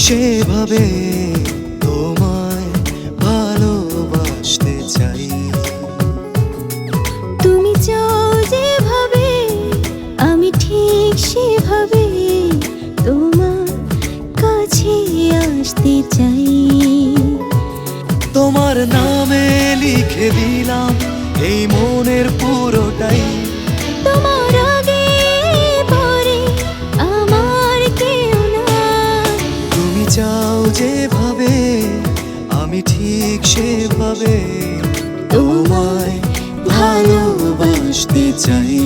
সেভাবে তোমায় ভালোবাসতে চাই। তুমি চাও যেভাবে আমি ঠিক সেভাবে তোমার কাছে আসতে চাই। তোমার নামে লিখে দিলাম এই মনের পুরোটাই। তোমার আগে পরে আমার কেউ নাই। তুমি চাও যেভাবে আমি ঠিক সেভাবে তোমায় ভালোবাসতে চাই।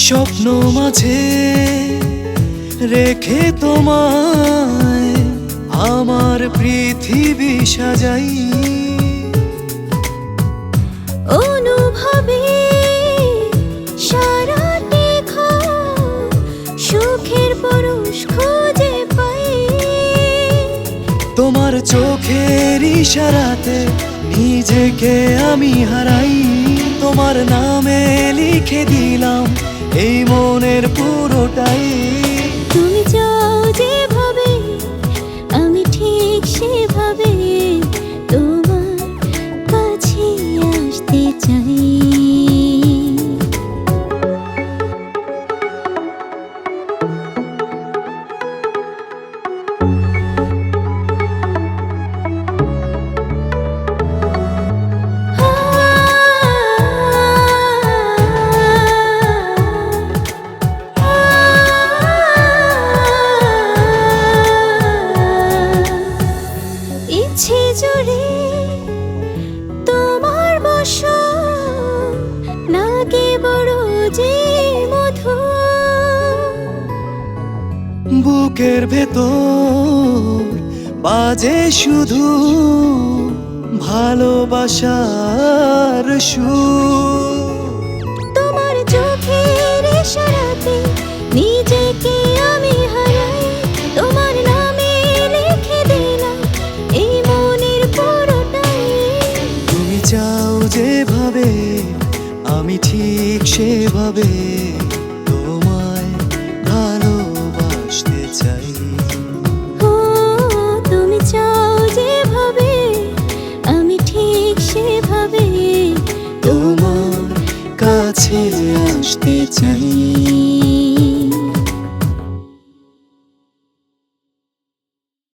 স্বপ্ন মাঝে রেখে তোমায় আমার পৃথিবী সাজাই। অনুভবে সারাটি সুখের পরশ খুঁজে পাই। তোমার চোখের ইশারাতে নিজেকে আমি হারাই। তোমার নামে লিখে দিলাম এই মনের পুরোটাই। তুমি চাও যেভাবে আমি ঠিক সেভাবে তোমার কাছে আসতে চাই। ইচ্ছে জুড়ে তোমার বসন লাগে বড় যে মধু। বুকের ভেতর বাজে শুধু ভালোবাসার সুর। তোমার চোখের ইশারাতে নিজেকে আমি হারাই। তোমার নামে লিখে দিলাম এই মনের পুরোটাই। তুমি চাও যেভাবে আমি ঠিক সেভাবে তোমায় ভালোবাসতে চাই। ও তুমি চাও যেভাবে আমি ঠিক সেভাবে তোমার কাছে আসতে চাই।